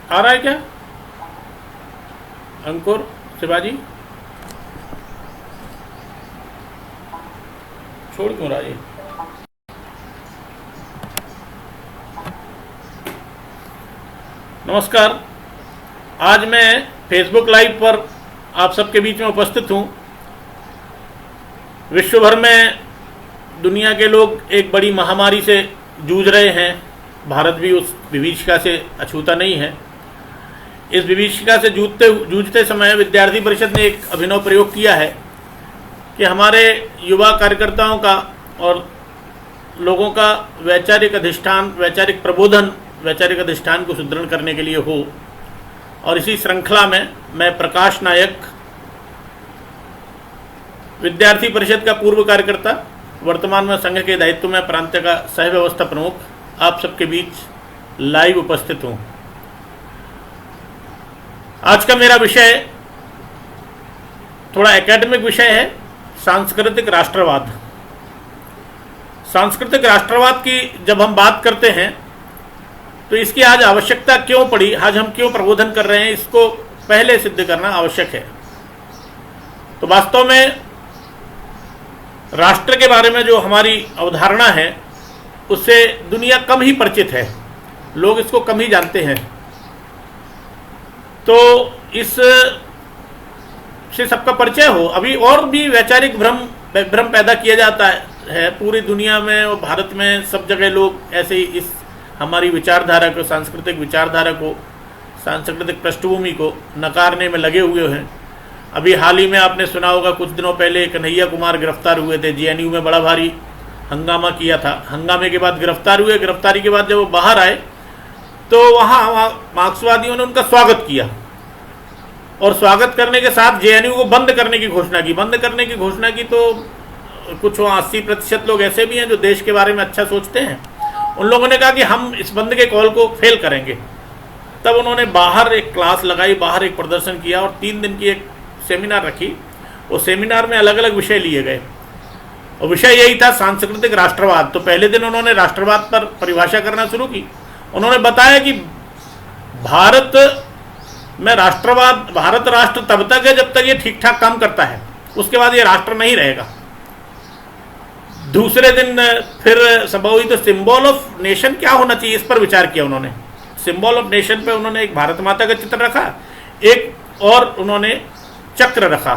आ रहा है क्या अंकुर शिवाजी? छोड़ क्यों रहा है? नमस्कार। आज मैं फेसबुक लाइव पर आप सबके बीच में उपस्थित हूँ। विश्व भर में दुनिया के लोग एक बड़ी महामारी से जूझ रहे हैं। भारत भी उस विभीषिका से अछूता नहीं है। इस विभीषिका से जूझते समय विद्यार्थी परिषद ने एक अभिनव प्रयोग किया है कि हमारे युवा कार्यकर्ताओं का और लोगों का वैचारिक अधिष्ठान, वैचारिक प्रबोधन, वैचारिक अधिष्ठान को सुदृढ़ करने के लिए हो। और इसी श्रृंखला में मैं प्रकाश नायक, विद्यार्थी परिषद का पूर्व कार्यकर्ता, वर्तमान में संघ के दायित्व में प्रांत का सह व्यवस्था प्रमुख, आप सबके बीच लाइव उपस्थित हूँ। आज का मेरा विषय थोड़ा एकेडमिक विषय है, सांस्कृतिक राष्ट्रवाद। सांस्कृतिक राष्ट्रवाद की जब हम बात करते हैं तो इसकी आज आवश्यकता क्यों पड़ी, आज हम क्यों प्रबोधन कर रहे हैं, इसको पहले सिद्ध करना आवश्यक है। तो वास्तव में राष्ट्र के बारे में जो हमारी अवधारणा है उससे दुनिया कम ही परिचित है, लोग इसको कम ही जानते हैं। तो इस से सबका परिचय हो। अभी और भी वैचारिक भ्रम पैदा किया जाता है पूरी दुनिया में और भारत में, सब जगह लोग ऐसे ही इस हमारी विचारधारा को, सांस्कृतिक विचारधारा को, सांस्कृतिक पृष्ठभूमि को नकारने में लगे हुए हैं। अभी हाल ही में आपने सुना होगा, कुछ दिनों पहले कन्हैया कुमार गिरफ्तार हुए थे। जेएनयू में बड़ा भारी हंगामा किया था। हंगामे के बाद गिरफ्तार हुए। गिरफ्तारी के बाद जब वो बाहर आए तो वहाँ मार्क्सवादियों ने उनका स्वागत किया और स्वागत करने के साथ जेएनयू को बंद करने की घोषणा की। बंद करने की घोषणा की तो कुछ 80% लोग ऐसे भी हैं जो देश के बारे में अच्छा सोचते हैं। उन लोगों ने कहा कि हम इस बंद के कॉल को फेल करेंगे। तब उन्होंने बाहर एक क्लास लगाई, बाहर एक प्रदर्शन किया और 3 दिन की एक सेमिनार रखी। उस सेमिनार में अलग अलग विषय लिए गए और विषय यही था सांस्कृतिक राष्ट्रवाद। तो पहले दिन उन्होंने राष्ट्रवाद पर परिभाषा करना शुरू की। उन्होंने बताया कि भारत में राष्ट्रवाद, भारत राष्ट्र तब तक है जब तक ये ठीक ठाक काम करता है, उसके बाद ये राष्ट्र नहीं रहेगा। दूसरे दिन फिर सभा हुई तो सिंबल ऑफ नेशन क्या होना चाहिए, इस पर विचार किया उन्होंने। सिंबल ऑफ नेशन पे उन्होंने एक भारत माता का चित्र रखा, एक और उन्होंने चक्र रखा।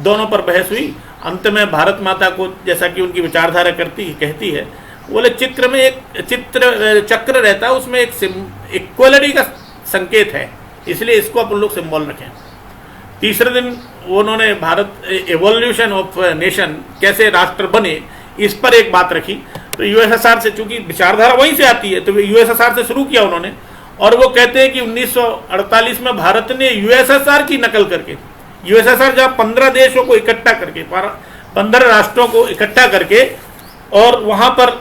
दोनों पर बहस हुई। अंत में भारत माता को, जैसा कि उनकी विचारधारा कहती है, बोले चित्र में एक चक्र रहता है, उसमें एक इक्वलिटी का संकेत है, इसलिए इसको अपन लोग सिंबल रखें। तीसरे दिन उन्होंने भारत एवोल्यूशन ऑफ नेशन, कैसे राष्ट्र बने, इस पर एक बात रखी। तो यूएसएसआर से, चूंकि विचारधारा वहीं से आती है, तो यूएसएसआर से शुरू किया उन्होंने। और वो कहते हैं कि 1948 में भारत ने यूएसएसआर की नकल करके, यूएसएसआर जहाँ 15 देशों को इकट्ठा करके, 15 राष्ट्रों को इकट्ठा करके और वहां पर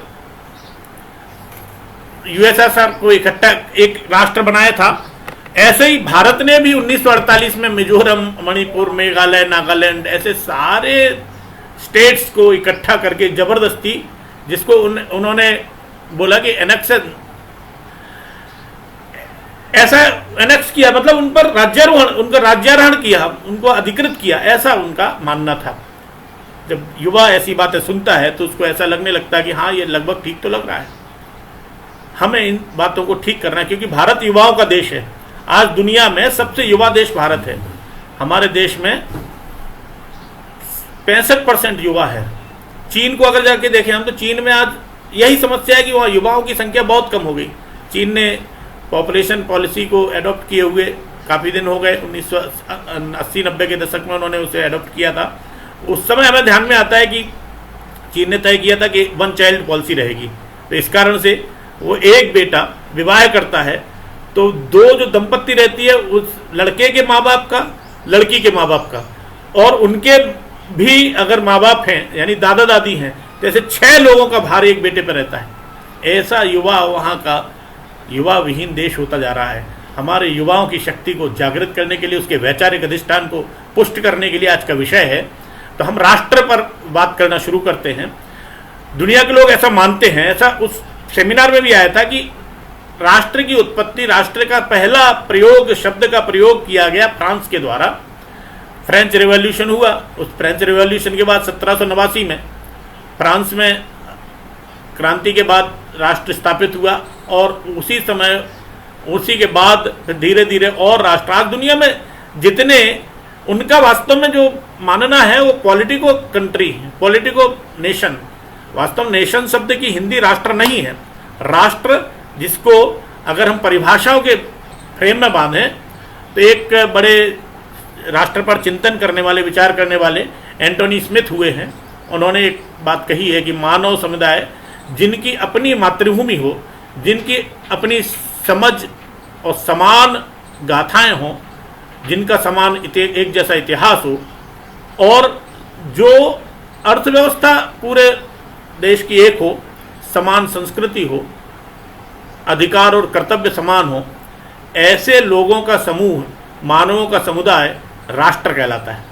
यूएसएसआर को इकट्ठा एक राष्ट्र बनाया था। ऐसे ही भारत ने भी 1948 में मिजोरम, मणिपुर, मेघालय, नागालैंड, ऐसे सारे स्टेट्स को इकट्ठा करके जबरदस्ती, जिसको उन्होंने बोला कि एनेक्शन, ऐसा एनेक्स किया, मतलब उन पर उनका राज्यारोहण किया, उनको अधिकृत किया, ऐसा उनका मानना था। जब युवा ऐसी बातें सुनता है तो उसको ऐसा लगने लगता है कि हाँ, ये लगभग ठीक तो लग रहा है। हमें इन बातों को ठीक करना है, क्योंकि भारत युवाओं का देश है। आज दुनिया में सबसे युवा देश भारत है। हमारे देश में 65% युवा है। चीन को अगर जाके देखें हम, तो चीन में आज यही समस्या है कि वहाँ युवाओं की संख्या बहुत कम हो गई। चीन ने पॉपुलेशन पॉलिसी को एडॉप्ट किए हुए काफ़ी दिन हो गए। 1980-90 के दशक में उन्होंने उसे एडॉप्ट किया था। उस समय हमें ध्यान में आता है कि चीन ने तय किया था कि 1 चाइल्ड पॉलिसी रहेगी। तो इस कारण से वो एक बेटा विवाह करता है तो 2 जो दंपत्ति रहती है, उस लड़के के माँ बाप का, लड़की के माँ बाप का, और उनके भी अगर माँ बाप हैं यानी दादा दादी हैं, तो ऐसे 6 लोगों का भार एक बेटे पर रहता है। ऐसा युवा वहाँ का युवा विहीन देश होता जा रहा है। हमारे युवाओं की शक्ति को जागृत करने के लिए, उसके वैचारिक अधिष्ठान को पुष्ट करने के लिए आज का विषय है। तो हम राष्ट्र पर बात करना शुरू करते हैं। दुनिया के लोग ऐसा मानते हैं, ऐसा उस सेमिनार में भी आया था कि राष्ट्र की उत्पत्ति, राष्ट्र का पहला प्रयोग, शब्द का प्रयोग किया गया फ्रांस के द्वारा। फ्रेंच रिवॉल्यूशन हुआ, उस फ्रेंच रिवॉल्यूशन के बाद 1789 में फ्रांस में क्रांति के बाद राष्ट्र स्थापित हुआ, और उसी समय, उसी के बाद धीरे धीरे और राष्ट्र, आज दुनिया में जितने, उनका वास्तव में जो मानना है वो पॉलिटिको कंट्री, पॉलिटिको नेशन। वास्तव नेशन शब्द की हिंदी राष्ट्र नहीं है। राष्ट्र जिसको अगर हम परिभाषाओं के फ्रेम में बांधें तो एक बड़े राष्ट्र पर चिंतन करने वाले, विचार करने वाले एंटोनी स्मिथ हुए हैं। उन्होंने एक बात कही है कि मानव समुदाय जिनकी अपनी मातृभूमि हो, जिनकी अपनी समझ और समान गाथाएं हों, जिनका समान एक जैसा इतिहास हो, और जो अर्थव्यवस्था पूरे देश की एक हो, समान संस्कृति हो, अधिकार और कर्तव्य समान हो, ऐसे लोगों का समूह, मानवों का समुदाय राष्ट्र कहलाता है।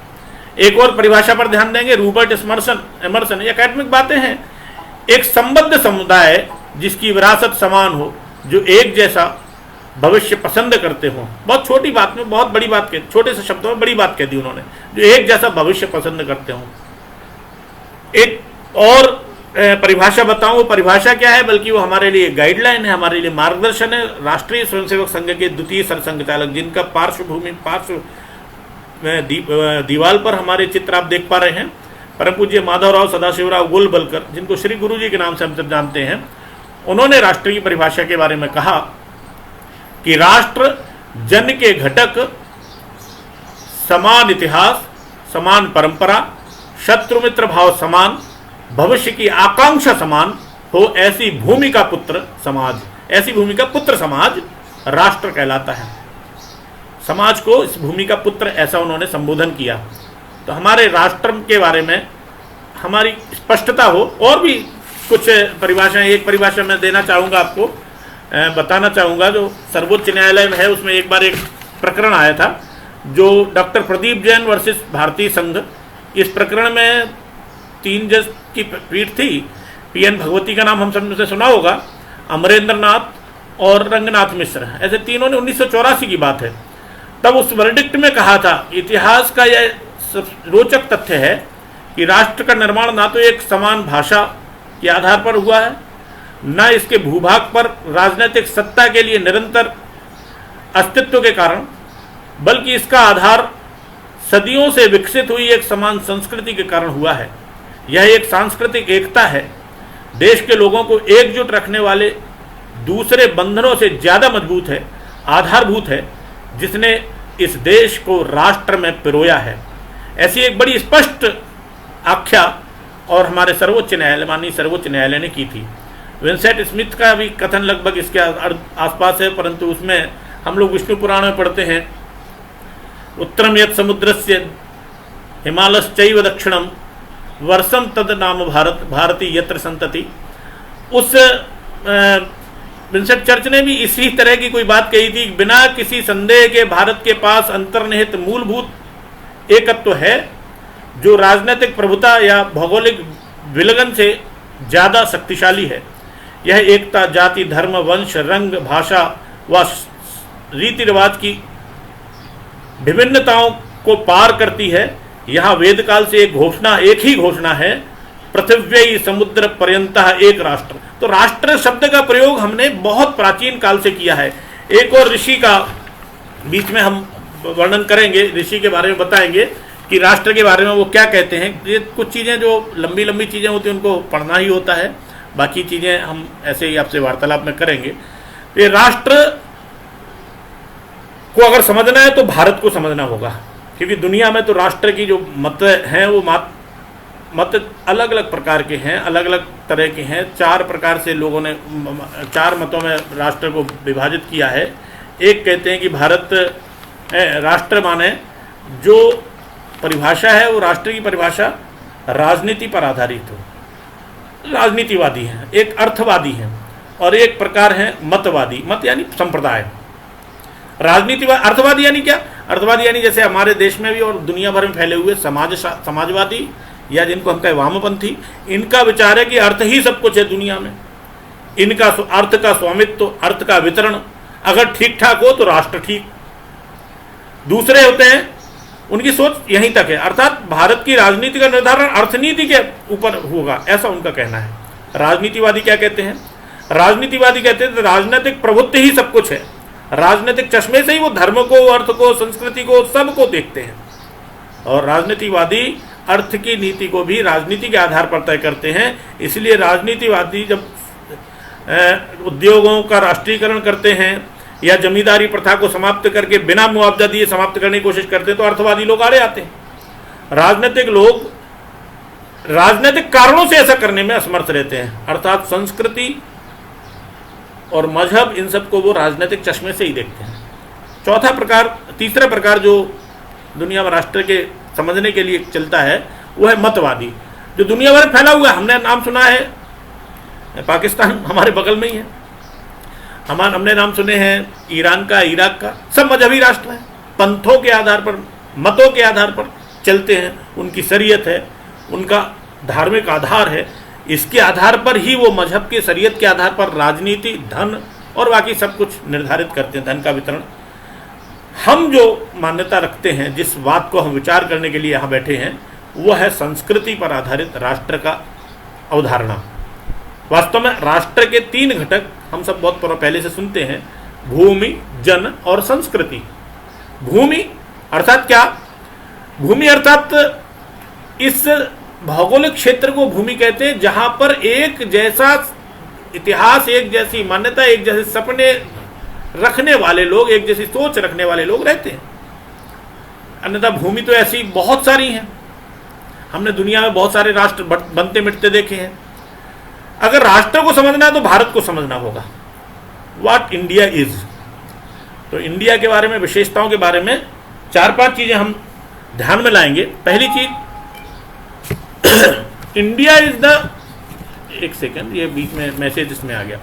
एक और परिभाषा पर ध्यान देंगे, रूबर्ट एमर्सन, ये एकेडमिक बातें हैं। एक संबद्ध समुदाय जिसकी विरासत समान हो, जो एक जैसा भविष्य पसंद करते हो। बहुत छोटी बात में बहुत बड़ी बात कह, छोटे से शब्दों में बड़ी बात कह दी उन्होंने, जो एक जैसा भविष्य पसंद करते हो। एक और परिभाषा बताऊं, वो परिभाषा क्या है, बल्कि वो हमारे लिए गाइडलाइन है, हमारे लिए मार्गदर्शन है। राष्ट्रीय स्वयंसेवक संघ के द्वितीय सरसंघचालक, जिनका पार्श्व दीवाल पर हमारे चित्र आप देख पा रहे हैं, परम पूज्य माधवराव सदाशिवराव गोलवलकर, जिनको श्री गुरु जी के नाम से हम सब जानते हैं, उन्होंने राष्ट्र की परिभाषा के बारे में कहा कि राष्ट्र जन के घटक, समान इतिहास, समान परंपरा, शत्रु मित्र भाव समान, भविष्य की आकांक्षा समान हो, ऐसी भूमि का पुत्र समाज, ऐसी भूमि का पुत्र समाज राष्ट्र कहलाता है। समाज को इस भूमि का पुत्र, ऐसा उन्होंने संबोधन किया। तो हमारे राष्ट्र के बारे में हमारी स्पष्टता हो। और भी कुछ परिभाषाएं, एक परिभाषा मैं देना चाहूँगा आपको, बताना चाहूँगा, जो सर्वोच्च न्यायालय में है, उसमें एक बार एक प्रकरण आया था, जो डॉक्टर प्रदीप जैन वर्सेस भारतीय संघ। इस प्रकरण में 3 जज की पीठ थी। पीएन भगवती का नाम हम सब से सुना होगा, अमरेंद्र नाथ और रंगनाथ मिश्र, ऐसे तीनों ने, 1984 की बात है। तब उस वर्डिक्ट में कहा था, इतिहास का यह रोचक तथ्य है कि राष्ट्र का निर्माण ना तो एक समान भाषा के आधार पर हुआ है, न इसके भूभाग पर राजनीतिक सत्ता के लिए निरंतर अस्तित्व के कारण, बल्कि इसका आधार सदियों से विकसित हुई एक समान संस्कृति के कारण हुआ है। यह एक सांस्कृतिक एकता है, देश के लोगों को एकजुट रखने वाले दूसरे बंधनों से ज़्यादा मजबूत है, आधारभूत है, जिसने इस देश को राष्ट्र में पिरोया है। ऐसी एक बड़ी स्पष्ट आख्या और हमारे सर्वोच्च न्यायालय, माननीय सर्वोच्च न्यायालय ने की थी। विंसेंट स्मिथ का भी कथन लगभग इसके आसपास है, परंतु उसमें हम लोग विष्णु पुराण में पढ़ते हैं, उत्तरम यत् समुद्रस्य हिमालयश्चैव दक्षिणम वर्षम तद नाम भारती यत्र संतति। उस विंसेंट चर्च ने भी इसी तरह की कोई बात कही थी, बिना किसी संदेह के भारत के पास अंतर्निहित मूलभूत एकत्व है, जो राजनीतिक प्रभुता या भौगोलिक विलगन से ज़्यादा शक्तिशाली है। यह एकता जाति, धर्म, वंश, रंग, भाषा व रीति रिवाज की विभिन्नताओं को पार करती है। यहाँ वेदकाल से एक ही घोषणा है, पृथ्वी समुद्र पर्यंतः एक राष्ट्र। तो राष्ट्र शब्द का प्रयोग हमने बहुत प्राचीन काल से किया है। एक और ऋषि का बीच में हम वर्णन करेंगे, ऋषि के बारे में बताएंगे कि राष्ट्र के बारे में वो क्या कहते हैं। ये कुछ चीज़ें जो लंबी लंबी चीज़ें होती हैं उनको पढ़ना ही होता है, बाकी चीज़ें हम ऐसे ही आपसे वार्तालाप में करेंगे। ये राष्ट्र को अगर समझना है तो भारत को समझना होगा, क्योंकि दुनिया में तो राष्ट्र की जो मत हैं वो मत अलग अलग प्रकार के हैं, अलग अलग तरह के हैं। 4 प्रकार से लोगों ने 4 मतों में राष्ट्र को विभाजित किया है। एक कहते हैं कि भारत राष्ट्र माने जो परिभाषा है वो राष्ट्र की परिभाषा राजनीति पर आधारित हो, राजनीतिवादी हैं। एक अर्थवादी हैं और एक प्रकार है मतवादी, मत यानी संप्रदाय। अर्थवादी यानी क्या? अर्थवादी यानी जैसे हमारे देश में भी और दुनिया भर में फैले हुए समाजवादी या जिनको हम कहें वामपंथी, इनका विचार है कि अर्थ ही सब कुछ है दुनिया में। इनका अर्थ का स्वामित्व, अर्थ का वितरण अगर ठीक ठाक हो तो राष्ट्र ठीक। दूसरे होते हैं, उनकी सोच यहीं तक है, अर्थात भारत की राजनीति का निर्धारण अर्थनीति के ऊपर होगा, ऐसा उनका कहना है। राजनीतिवादी क्या कहते हैं? राजनीतिवादी कहते हैं राजनीतिक प्रभुत्व ही सब कुछ है, राजनीतिक चश्मे से ही वो धर्म को, अर्थ को, संस्कृति को, सबको देखते हैं। और राजनीतिवादी अर्थ की नीति को भी राजनीति के आधार पर तय करते हैं। इसलिए राजनीतिवादी जब उद्योगों का राष्ट्रीयकरण करते हैं या जमींदारी प्रथा को समाप्त करके बिना मुआवजा दिए समाप्त करने की कोशिश करते हैं तो अर्थवादी लोग आड़े आते हैं। राजनीतिक लोग राजनीतिक कारणों से ऐसा करने में असमर्थ रहते हैं, अर्थात संस्कृति और मजहब, इन सब को वो राजनीतिक चश्मे से ही देखते हैं। चौथा प्रकार, तीसरा प्रकार जो दुनिया में राष्ट्र के समझने के लिए चलता है वो है मतवादी, जो दुनिया भर में फैला हुआ है। हमने नाम सुना है, पाकिस्तान हमारे बगल में ही है, हमने नाम सुने हैं ईरान का, इराक का, सब मजहबी राष्ट्र हैं, पंथों के आधार पर, मतों के आधार पर चलते हैं, उनकी शरीयत है, उनका धार्मिक आधार है, इसके आधार पर ही वो मजहब के, शरीयत के आधार पर राजनीति, धन और बाकी सब कुछ निर्धारित करते हैं, धन का वितरण। हम जो मान्यता रखते हैं, जिस बात को हम विचार करने के लिए यहाँ बैठे हैं, वो है संस्कृति पर आधारित राष्ट्र का अवधारणा। वास्तव में राष्ट्र के 3 घटक हम सब बहुत पहले से सुनते हैं, भूमि, जन और संस्कृति। भूमि अर्थात क्या? भूमि अर्थात इस भौगोलिक क्षेत्र को भूमि कहते हैं जहां पर एक जैसा इतिहास, एक जैसी मान्यता, एक जैसे सपने रखने वाले लोग, एक जैसी सोच रखने वाले लोग रहते हैं। अन्यथा भूमि तो ऐसी बहुत सारी हैं, हमने दुनिया में बहुत सारे राष्ट्र बनते मिटते देखे हैं। अगर राष्ट्र को समझना है तो भारत को समझना होगा, व्हाट इंडिया इज। तो इंडिया के बारे में, विशेषताओं के बारे में 4-5 चीजें हम ध्यान में लाएंगे। पहली चीज, इंडिया इज द, एक सेकेंड, ये बीच में मैसेज इसमें आ गया।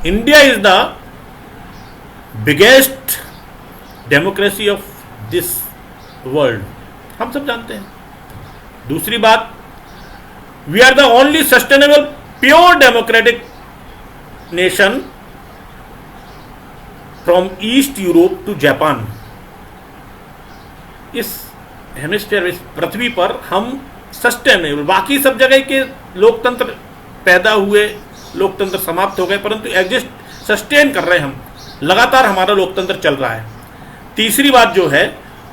India is the biggest democracy of this world, हम सब जानते हैं। दूसरी बात, we are the only sustainable pure democratic nation from east Europe to Japan. इस हेमिस्फीयर, इस पृथ्वी पर हम सस्टेनेबल, बाकी सब जगह के लोकतंत्र पैदा हुए, लोकतंत्र समाप्त हो गए, परंतु एग्जिस्ट, सस्टेन कर रहे हैं हम, लगातार हमारा लोकतंत्र चल रहा है। तीसरी बात जो है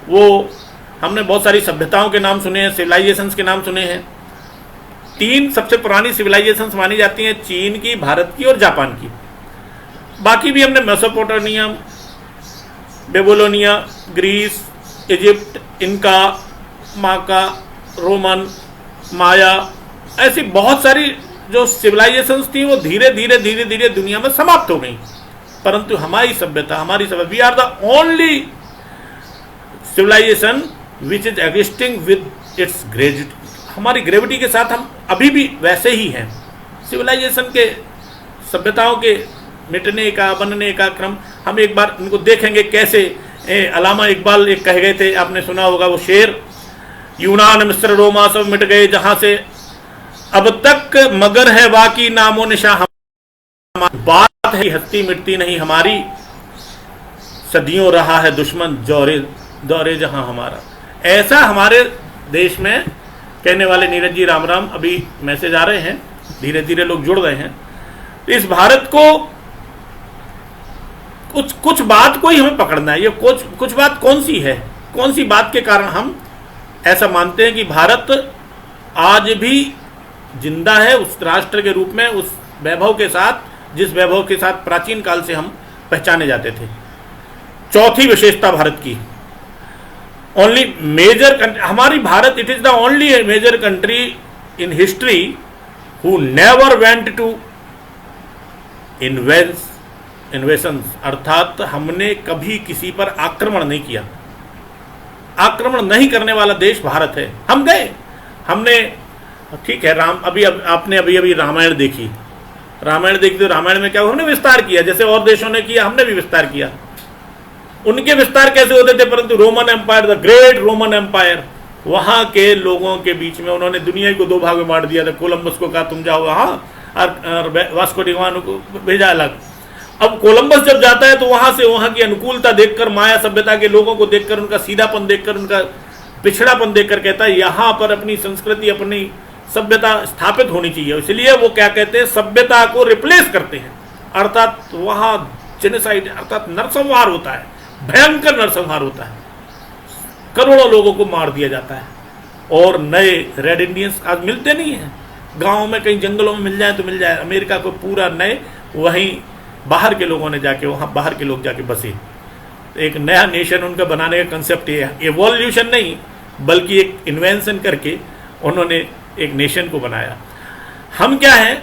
वो, हमने बहुत सारी सभ्यताओं के नाम सुने हैं, सिविलाइजेशंस के नाम सुने हैं। 3 सबसे पुरानी सिविलाइजेशंस मानी जाती हैं, चीन की, भारत की और जापान की। बाकी भी हमने मेसोपोटामिया, बेबीलोनिया, ग्रीस, इजिप्ट, इनका, माका, रोमन, माया, ऐसी बहुत सारी जो सिविलाइजेशंस थी वो धीरे धीरे दुनिया में समाप्त हो गई। परंतु हमारी सभ्यता, we are the only civilisation which is existing with its gravity, हमारी ग्रेविटी के साथ हम अभी भी वैसे ही हैं। सिविलाइजेशन के, सभ्यताओं के मिटने का, बनने का क्रम हम एक बार इनको देखेंगे कैसे। अलामा इकबाल एक कह गए थे, आपने सुना होगा वो शेर, यूनान, मिस्र, रोमा सब मिट गए जहां से, अब तक मगर है बाकी नामो निशान, बात है हस्ती मिटती नहीं हमारी, सदियों रहा है दुश्मन दौरे जहां हमारा। ऐसा हमारे देश में कहने वाले नीरज जी, राम राम, अभी मैसेज आ रहे हैं, धीरे धीरे लोग जुड़ रहे हैं। इस भारत को कुछ बात को ही हमें पकड़ना है। ये कुछ बात कौन सी है, कौन सी बात के कारण हम ऐसा मानते हैं कि भारत आज भी जिंदा है उस राष्ट्र के रूप में, उस वैभव के साथ, जिस वैभव के साथ प्राचीन काल से हम पहचाने जाते थे। चौथी विशेषता भारत की, ओनली मेजर कंट्री, हमारी Bharat, it is the only major country in history who never went to invasions, अर्थात हमने कभी किसी पर आक्रमण नहीं किया। आक्रमण नहीं करने वाला देश भारत है। हम गए, हमने, ठीक है, आपने अभी रामायण देखी तो रामायण में क्या हुआ, हमने विस्तार किया, जैसे और देशों ने किया हमने भी विस्तार किया। उनके विस्तार कैसे होते थे, परंतु Roman Empire, the great Roman Empire, वहां के लोगों के बीच में उन्होंने दुनिया को 2 भाग में बांट दिया था। कोलंबस को कहा तुम जाओ वहां, और वास्को डी गामा को भेजा अलग। अब कोलंबस जब जाता है तो वहां से वहां की अनुकूलता देखकर, माया सभ्यता के लोगों को देखकर, उनका सीधापन देखकर, उनका पिछड़ापन देखकर कहता है यहाँ पर अपनी संस्कृति, अपनी सभ्यता स्थापित होनी चाहिए। इसलिए वो क्या कहते हैं, सभ्यता को रिप्लेस करते हैं, अर्थात वहां जेनोसाइड अर्थात नरसंहार होता है, भयंकर नरसंहार होता है, करोड़ों लोगों को मार दिया जाता है। और नए रेड इंडियंस आज मिलते नहीं हैं, गाँव में कहीं जंगलों में मिल जाए तो मिल जाए, अमेरिका को पूरा नए, वहीं बाहर के लोगों ने जाके, वहाँ बाहर के लोग जाके बसे। एक नया नेशन उनका बनाने का कंसेप्ट ये है, एवोल्यूशन नहीं बल्कि एक इन्वेंशन करके उन्होंने एक नेशन को बनाया। हम क्या हैं,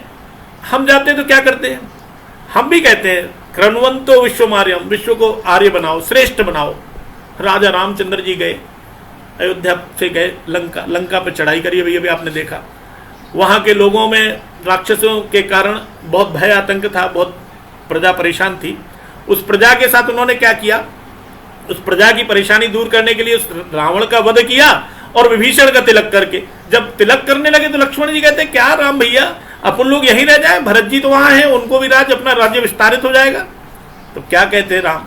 हम जाते हैं तो क्या करते हैं, हम भी कहते हैं क्रनवंतो विश्वमार्यम, विश्व को आर्य बनाओ, श्रेष्ठ बनाओ। राजा रामचंद्र जी गए, अयोध्या से गए लंका, लंका पे चढ़ाई करी, अभी अभी आपने देखा। वहाँ के लोगों में राक्षसों के कारण बहुत भय आतंक था, बहुत प्रजा परेशान थी। उस प्रजा के साथ उन्होंने क्या किया, उस प्रजा की परेशानी दूर करने के लिए उस रावण का वध किया और विभीषण का तिलक करके। जब तिलक करने लगे तो लक्ष्मण जी कहते क्या राम भैया, अपन लोग यहीं रह जाए, भरत जी तो वहां हैं, उनको भी अपना राज्य विस्तारित हो जाएगा। तो क्या कहते राम,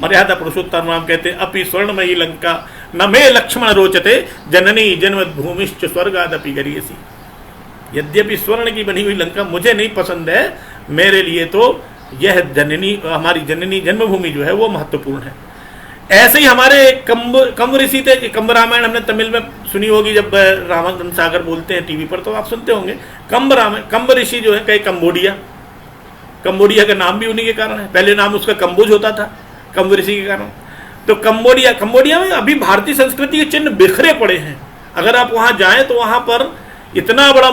मर्यादा पुरुषोत्तम राम कहते अपि स्वर्णमयी लंका न मे लक्ष्मण रोचते जननी जन्मभूमिश्च स्वर्गादपि गरीयसी। यद्यपि स्वर्ण की बनी हुई लंका मुझे नहीं पसंद है, मेरे लिए तो यह जननी, हमारी जननी जन्मभूमि जो है वो महत्वपूर्ण है। ऐसे ही हमारे कंब ऋषि थे, कंब रामायण हमने तमिल में सुनी होगी, जब रामानंद सागर बोलते हैं टीवी पर तो आप सुनते होंगे। कंब ऋषि जो है कहे कंबोडिया, कंबोडिया का नाम भी उन्हीं के कारण है, पहले नाम उसका कंबुज होता था कंब ऋषि के कारण। तो कंबोडिया में अभी भारतीय संस्कृति के चिन्ह बिखरे पड़े हैं। अगर आप वहां जाएं तो वहां पर इतना बड़ा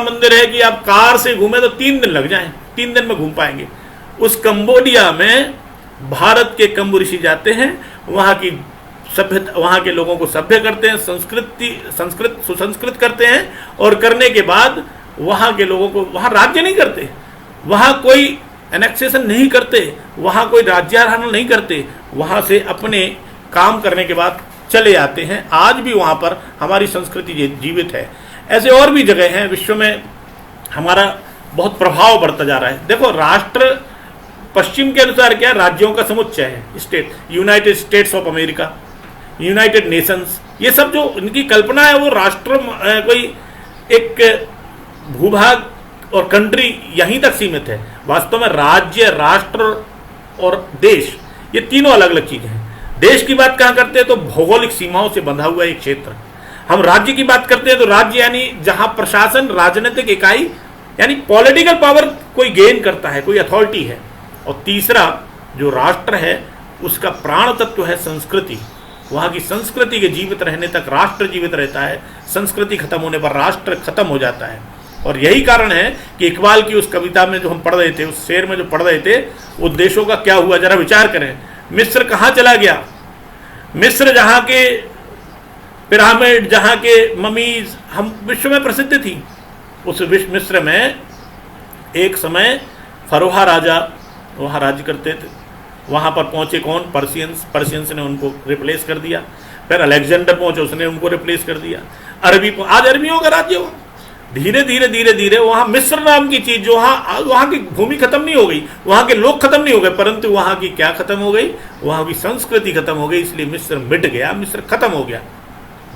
मंदिर है कि आप कार से घूमे तो 3 दिन लग जाएं, 3 दिन में घूम पाएंगे। उस कंबोडिया में भारत के कंबु ऋषि जाते हैं, वहाँ की सभ्यता, वहाँ के लोगों को सभ्य करते हैं, सुसंस्कृत करते हैं, और करने के बाद वहाँ के लोगों को, वहाँ राज्य नहीं करते, वहाँ कोई एनेक्सेशन नहीं करते, वहाँ कोई राज्यारोहण नहीं करते, वहाँ से अपने काम करने के बाद चले आते हैं। आज भी वहाँ पर हमारी संस्कृति जीवित है। ऐसे और भी जगह हैं विश्व में, हमारा बहुत प्रभाव बढ़ता जा रहा है। देखो, राष्ट्र पश्चिम के अनुसार क्या, राज्यों का समुच्चय है, state, United states of America, United Nations, ये सब जो इनकी कल्पना है वो राष्ट्र कोई एक भूभाग और कंट्री यहीं तक सीमित है। वास्तव में राज्य, राष्ट्र और देश, ये तीनों अलग अलग चीजें हैं। देश की बात कहाँ करते हैं तो भौगोलिक सीमाओं से बंधा हुआ एक क्षेत्र। हम राज्य की बात करते हैं तो राज्य यानी जहां प्रशासन, राजनीतिक इकाई यानी पॉलिटिकल पावर कोई गेन करता है, कोई अथॉरिटी है। और तीसरा जो राष्ट्र है उसका प्राण तत्व है संस्कृति। वहाँ की संस्कृति के जीवित रहने तक राष्ट्र जीवित रहता है, संस्कृति खत्म होने पर राष्ट्र खत्म हो जाता है। और यही कारण है कि इकबाल की उस कविता में जो हम पढ़ रहे थे, उस शेर में जो पढ़ रहे थे, वो देशों का क्या हुआ, जरा विचार करें। मिस्र कहाँ चला गया, मिस्र जहाँ के पिरामिड, जहाँ के ममीज हम विश्व में प्रसिद्ध थी, उस मिस्र में एक समय फरोहा राजा वहाँ राज्य करते थे। वहाँ पर पहुँचे कौन, पर्शियंस ने उनको रिप्लेस कर दिया। फिर अलेक्जेंडर पहुँचे, उसने उनको रिप्लेस कर दिया। आज अरबियों का राज्य हुआ। धीरे धीरे वहाँ मिस्र नाम की चीज, जो वहाँ की भूमि खत्म नहीं हो गई, वहाँ के लोग खत्म नहीं हो गए, परंतु वहाँ की क्या खत्म हो गई, वहाँ की संस्कृति खत्म हो गई। इसलिए मिस्र मिट गया, मिस्र खत्म हो गया।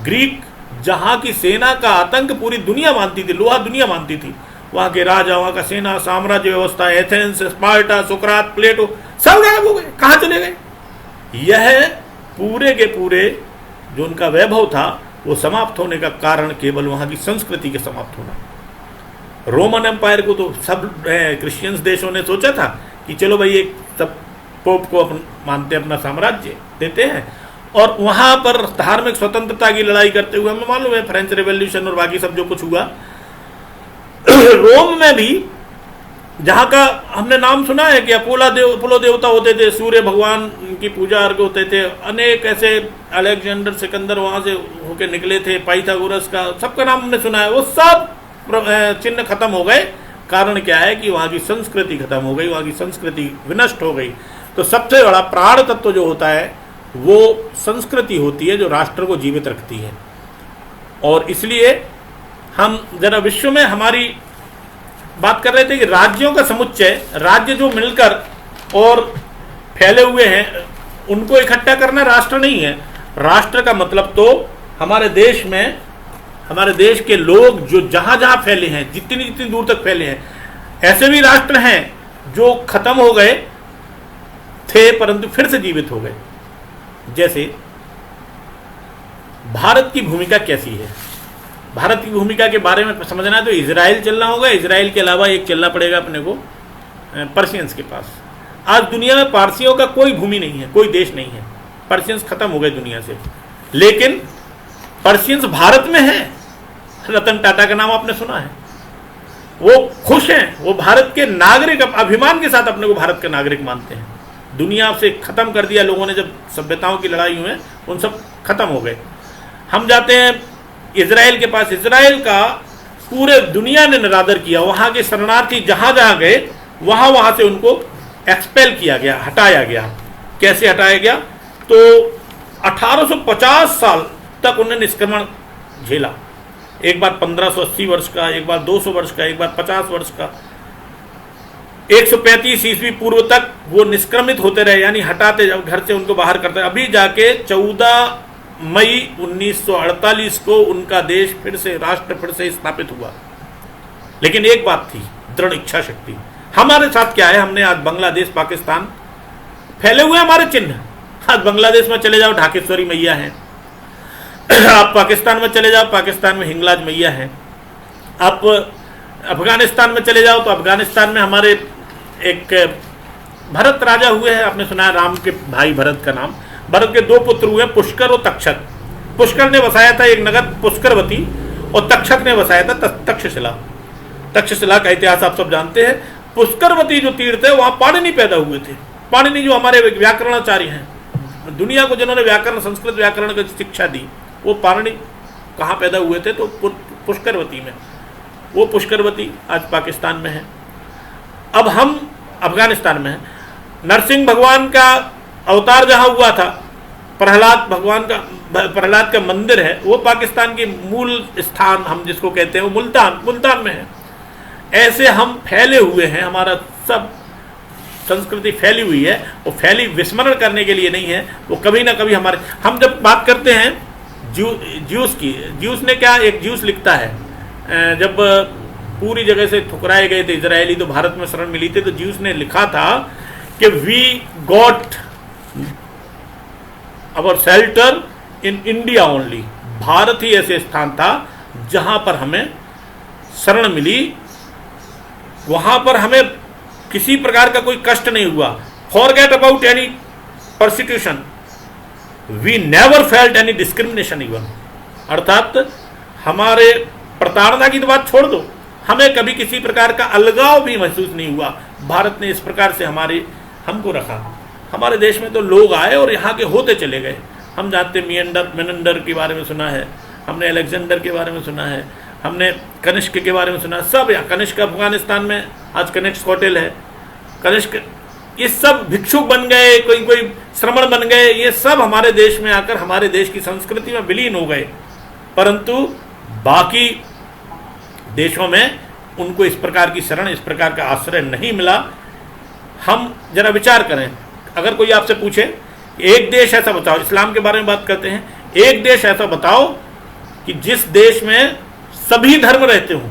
ग्रीक, जहाँ की सेना का आतंक पूरी दुनिया मानती थी, लोहा दुनिया मानती थी, वहाँ के राजा, वहाँ का सेना, साम्राज्य व्यवस्था, एथेंस, स्पार्टा, सुकरात, प्लेटो, सब गायब हो गए। कहाँ चले गए? यह पूरे के पूरे जो उनका वैभव था वो समाप्त होने का कारण केवल वहाँ की संस्कृति के समाप्त होना। रोमन एम्पायर को तो सब क्रिश्चियंस देशों ने सोचा था कि चलो भाई एक सब पोप को मानते अपना साम्राज्य देते हैं, और वहाँ पर धार्मिक स्वतंत्रता की लड़ाई करते हुए, हमें मालूम है फ्रेंच रेवोल्यूशन और बाकी सब जो कुछ हुआ। रोम में भी, जहाँ का हमने नाम सुना है कि अपोलो देवता होते थे, सूर्य भगवान की पूजा अर्घ होते थे, अनेक ऐसे, अलेक्जेंडर सिकंदर वहाँ से होके निकले थे, पाइथागोरस का, सबका नाम हमने सुना है। वो सब चिन्ह खत्म हो गए। कारण क्या है कि वहाँ की संस्कृति खत्म हो गई, वहाँ की संस्कृति विनष्ट हो गई। तो सबसे बड़ा प्राण तत्व जो होता है वो संस्कृति होती है, जो राष्ट्र को जीवित रखती है। और इसलिए हम जरा विश्व में हमारी बात कर रहे थे कि राज्यों का समुच्चय, राज्य जो मिलकर और फैले हुए हैं उनको इकट्ठा करना राष्ट्र नहीं है। राष्ट्र का मतलब तो हमारे देश में, हमारे देश के लोग जो जहां जहां फैले हैं, जितनी जितनी दूर तक फैले हैं, ऐसे भी राष्ट्र हैं जो खत्म हो गए थे परंतु फिर से जीवित हो गए। जैसे भारत की भूमिका कैसी है, भारत की भूमिका के बारे में समझना है तो इजराइल चलना होगा। इजराइल के अलावा एक चलना पड़ेगा अपने को पर्शियंस के पास। आज दुनिया में पारसियों का कोई भूमि नहीं है, कोई देश नहीं है। पर्शियंस खत्म हो गए दुनिया से, लेकिन पर्शियंस भारत में है। रतन टाटा का नाम आपने सुना है, वो खुश हैं, वो भारत के नागरिक, अभिमान के साथ अपने को भारत के नागरिक मानते हैं। दुनिया से खत्म कर दिया लोगों ने, जब सभ्यताओं की लड़ाई हुई है उन सब खत्म हो गए। हम जाते हैं इजराइल के पास। इजराइल का पूरे दुनिया ने निरादर किया। वहां के शरणार्थी जहां जहां गए वहां से उनको एक्सपेल किया गया, हटाया गया। कैसे हटाया गया? तो 1850 साल तक उन्हें निष्क्रमण झेला। एक बार 1580 वर्ष का, एक बार 200 वर्ष का, एक बार 50 वर्ष का। 135 ईस्वी पूर्व तक वो निष्क्रमित होते रहे, यानी हटाते, जब घर से उनको बाहर करते। अभी जाके 14 मई 1948 को उनका देश फिर से, राष्ट्र फिर से स्थापित हुआ। लेकिन एक बात थी, दृढ़ इच्छा शक्ति। हमारे साथ क्या है, हमने आज बांग्लादेश, पाकिस्तान फैले हुए हमारे चिन्ह। आज बांग्लादेश में चले जाओ, ढाकेश्वरी मैया है। आप पाकिस्तान में चले जाओ, पाकिस्तान में हिंगलाज मैया है। आप अफगानिस्तान में चले जाओ तो अफगानिस्तान में हमारे एक भरत राजा हुए हैं, आपने सुना है, राम के भाई भरत का नाम। भरत के 2 पुत्र हुए, पुष्कर और तक्षक। पुष्कर ने बसाया था एक नगर पुष्करवती, और तक्षक ने बसाया था तक्षशिला। तक्षशिला का इतिहास आप सब जानते हैं। पुष्करवती जो तीर्थ है वहां पाणिनि पैदा हुए थे। पाणिनि जो हमारे व्याकरणाचार्य हैं, दुनिया को जिन्होंने व्याकरण, संस्कृत व्याकरण की शिक्षा दी, वो पाणिनि कहाँ पैदा हुए थे? तो पुष्करवती में। वो पुष्करवती आज पाकिस्तान में है। अब हम अफगानिस्तान में हैं। नरसिंह भगवान का अवतार जहाँ हुआ था, प्रहलाद का मंदिर है, वो पाकिस्तान की मूल स्थान हम जिसको कहते हैं वो मुल्तान में है। ऐसे हम फैले हुए हैं, हमारा सब संस्कृति फैली हुई है। वो फैली विस्मरण करने के लिए नहीं है, वो कभी ना कभी हमारे, हम जब बात करते हैं ज्यूस की, ज्यूस ने क्या, एक ज्यूस लिखता है, जब पूरी जगह से ठुकराए गए थे इजरायली तो भारत में शरण मिली थी, तो ज्यूस ने लिखा था कि we got our shelter in India only. Bharat ही ऐसे स्थान था जहां पर हमें शरण मिली, वहां पर हमें किसी प्रकार का कोई कष्ट नहीं हुआ। Forget about any persecution, we never felt any discrimination even. अर्थात हमारे प्रताड़ना की तो बात छोड़ दो, हमें कभी किसी प्रकार का अलगाव भी महसूस नहीं हुआ। भारत ने इस प्रकार से हमको रखा। हमारे देश में तो लोग आए और यहाँ के होते चले गए। हम जानते मेनेंडर के बारे में सुना है, हमने अलेक्जेंडर के बारे में सुना है, हमने कनिष्क के बारे में सुना। सब यहाँ कनिष्क अफगानिस्तान में आज कनिष्क होटल है। कनिष्क ये सब भिक्षुक बन गए, कोई श्रमण बन गए, ये सब हमारे देश में आकर हमारे देश की संस्कृति में विलीन हो गए। परंतु बाकी देशों में उनको इस प्रकार की शरण, इस प्रकार का आश्रय नहीं मिला। हम जरा विचार करें, अगर कोई आपसे पूछे एक देश ऐसा बताओ, इस्लाम के बारे में बात करते हैं, एक देश ऐसा बताओ कि जिस देश में सभी धर्म रहते हों।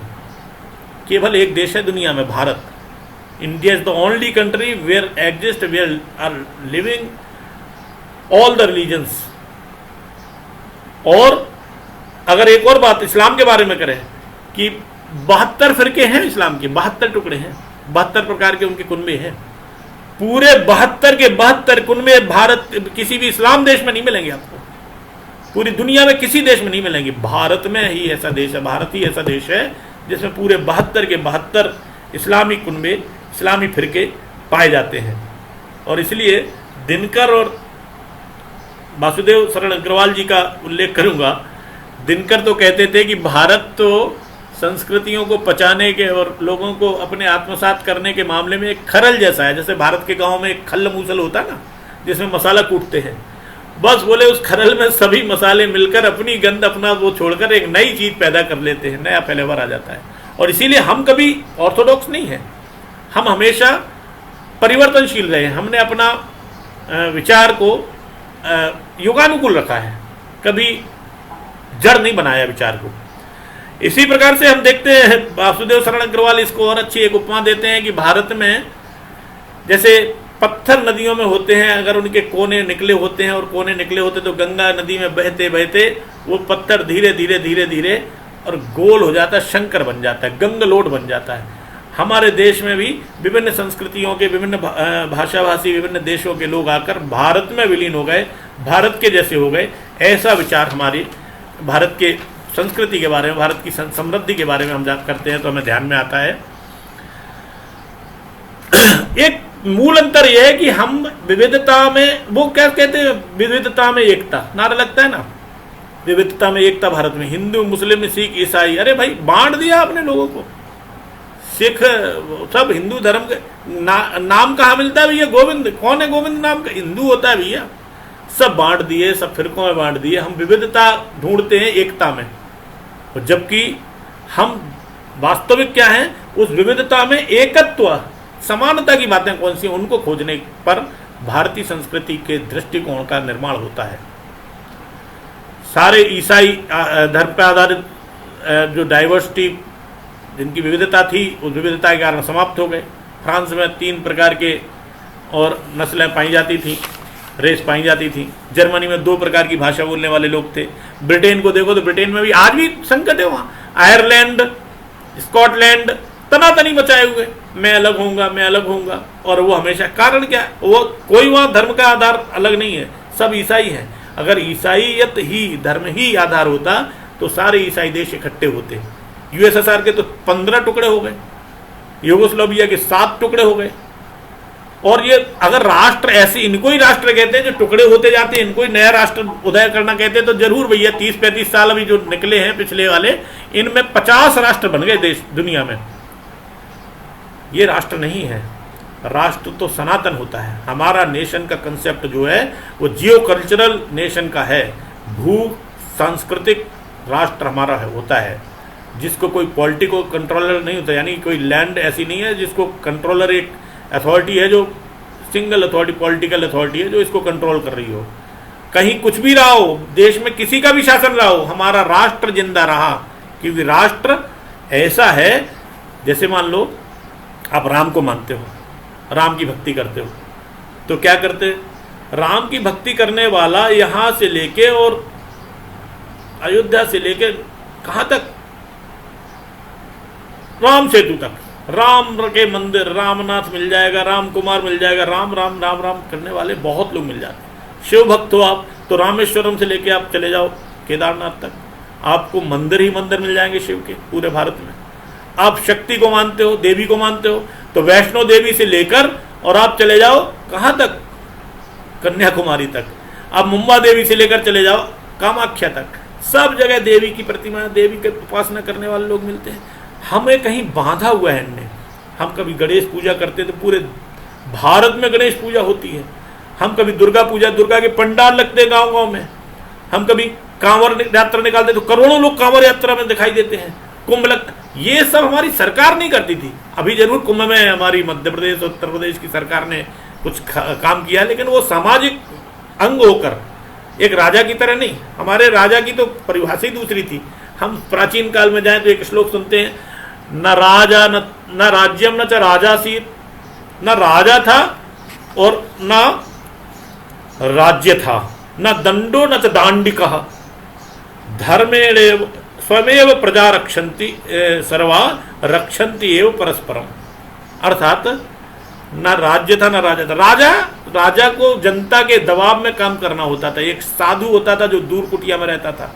केवल एक देश है दुनिया में, Bharat. India is the only country where are living all the religions. और अगर एक और बात इस्लाम के बारे में करें कि 72 फिरके हैं इस्लाम के, 72 टुकड़े हैं, 72 प्रकार के उनके कुनबे हैं। पूरे 72 के 72 कुनबे भारत किसी भी इस्लाम देश में नहीं मिलेंगे आपको, पूरी दुनिया में किसी देश में नहीं मिलेंगे। भारत में ही ऐसा देश है, भारत ही ऐसा देश है जिसमें पूरे 72 के 72 इस्लामी कुनबे, इस्लामी फिरके पाए जाते हैं। और इसलिए दिनकर और वासुदेव शरण अग्रवाल जी का उल्लेख करूंगा। दिनकर तो कहते थे कि भारत तो संस्कृतियों को पचाने के और लोगों को अपने आत्मसात करने के मामले में एक खरल जैसा है। जैसे भारत के गांव में एक खल्ल मूसल होता है ना, जिसमें मसाला कूटते हैं, बस बोले उस खरल में सभी मसाले मिलकर अपनी गंध, अपना वो छोड़कर एक नई चीज पैदा कर लेते हैं, नया फ्लेवर आ जाता है। और इसीलिए हम कभी ऑर्थोडॉक्स नहीं हैं, हम हमेशा परिवर्तनशील रहे। हमने अपना विचार को युगानुकूल रखा है, कभी जड़ नहीं बनाया विचार को। इसी प्रकार से हम देखते हैं, वासुदेव शरण अग्रवाल इसको और अच्छी एक उपमा देते हैं कि भारत में जैसे पत्थर नदियों में होते हैं, अगर उनके कोने निकले होते हैं और कोने निकले होते तो गंगा नदी में बहते बहते वो पत्थर धीरे धीरे धीरे धीरे और गोल हो जाता है, शंकर बन जाता है, गंगलोट बन जाता है। हमारे देश में भी विभिन्न संस्कृतियों के, विभिन्न भाषाभाषी, विभिन्न देशों के लोग आकर भारत में विलीन हो गए, भारत के जैसे हो गए। ऐसा विचार हमारी भारत के संस्कृति के बारे में, भारत की समृद्धि के बारे में हम जब करते हैं तो हमें ध्यान में आता है। एक मूल अंतर यह है कि हम विविधता में, वो क्या कहते हैं, विविधता में एकता, नारा लगता है ना, विविधता में एकता भारत में, हिंदू मुस्लिम सिख ईसाई, अरे भाई बांट दिया आपने लोगों को। सिख सब हिंदू धर्म के नाम कहाँ मिलता है भैया? गोविंद, कौन है गोविंद नाम का? हिंदू होता है भैया। सब बांट दिए, सब फिरकों में बांट दिए। हम विविधता ढूंढते हैं एकता में, और जबकि हम वास्तविक क्या है, उस विविधता में एकत्व, समानता की बातें कौन सी, उनको खोजने पर भारतीय संस्कृति के दृष्टिकोण का निर्माण होता है। सारे ईसाई धर्म पर आधारित जो डाइवर्सिटी, जिनकी विविधता थी, उस विविधता के कारण समाप्त हो गए। फ्रांस में 3 प्रकार के और नस्लें पाई जाती थी, रेस पाई जाती थी। जर्मनी में 2 प्रकार की भाषा बोलने वाले लोग थे। ब्रिटेन को देखो तो ब्रिटेन में भी आज भी संकट है वहाँ। आयरलैंड, स्कॉटलैंड तनातनी बचाए हुए, मैं अलग होऊंगा, मैं अलग होऊंगा। और वो हमेशा, कारण क्या, वो कोई वहाँ धर्म का आधार अलग नहीं है, सब ईसाई हैं। अगर ईसाईयत ही धर्म ही आधार होता तो सारे ईसाई देश इकट्ठे होते। यूएसएसआर के तो 15 टुकड़े हो गए, यूगोस्लाविया के 7 टुकड़े हो गए। और ये अगर राष्ट्र ऐसे, इनको ही राष्ट्र कहते हैं जो टुकड़े होते जाते हैं, इनको ही नया राष्ट्र उदय करना कहते हैं, तो जरूर भैया 30-35 साल अभी जो निकले हैं पिछले वाले, इनमें 50 राष्ट्र बन गए देश दुनिया में। ये राष्ट्र नहीं है, राष्ट्र तो सनातन होता है। हमारा नेशन का कंसेप्ट जो है वो जियो कल्चरल नेशन का है, भू सांस्कृतिक राष्ट्र हमारा होता है, जिसको कोई पॉलिटिकल कंट्रोलर नहीं होता। यानी कोई लैंड ऐसी नहीं है जिसको कंट्रोलर, एक अथॉरिटी है जो सिंगल अथॉरिटी, पॉलिटिकल अथॉरिटी है जो इसको कंट्रोल कर रही हो। कहीं कुछ भी रहा हो, देश में किसी का भी शासन रहा हो, हमारा राष्ट्र जिंदा रहा। क्योंकि राष्ट्र ऐसा है, जैसे मान लो आप राम को मानते हो, राम की भक्ति करते हो, तो क्या करते, राम की भक्ति करने वाला यहां से लेके और अयोध्या से लेके कहां तक, राम सेतु तक, राम के मंदिर, रामनाथ मिल जाएगा, राम कुमार मिल जाएगा, राम राम राम राम करने वाले बहुत लोग मिल जाते हैं। शिव भक्त हो आप तो रामेश्वरम से लेके आप चले जाओ केदारनाथ तक, आपको मंदिर ही मंदिर मिल जाएंगे शिव के पूरे भारत में। आप शक्ति को मानते हो, देवी को मानते हो, तो वैष्णो देवी से लेकर और आप चले जाओ कहाँ तक, कन्याकुमारी तक। आप मुंबा देवी से लेकर चले जाओ कामाख्या तक, सब जगह देवी की प्रतिमा, देवी की उपासना करने वाले लोग मिलते हैं। हमें कहीं बांधा हुआ है इनने। हम कभी गणेश पूजा करते तो पूरे भारत में गणेश पूजा होती है। हम कभी दुर्गा पूजा, दुर्गा के पंडाल लगते हैं गांव गांव में। हम कभी कांवर यात्रा निकालते तो करोड़ों लोग कांवर यात्रा में दिखाई देते हैं। कुंभ लगता, ये सब हमारी सरकार नहीं करती थी। अभी जरूर कुंभ में हमारी मध्य प्रदेश, उत्तर प्रदेश की सरकार ने कुछ काम किया, लेकिन वो सामाजिक अंग होकर, एक राजा की तरह नहीं। हमारे राजा की तो परिभाषा ही दूसरी थी। हम प्राचीन काल में जाएं तो एक श्लोक सुनते हैं, न राजा न राज्यम न च राजासीत, न राजा था और न राज्य था, न दंडो न च दांडिकः, धर्मेण स्वमेव प्रजा रक्षन्ति सर्वा रक्षन्ति एव परस्परम। अर्थात न राज्य था न राजा था। राजा को जनता के दबाव में काम करना होता था। एक साधु होता था जो दूर कुटिया में रहता था,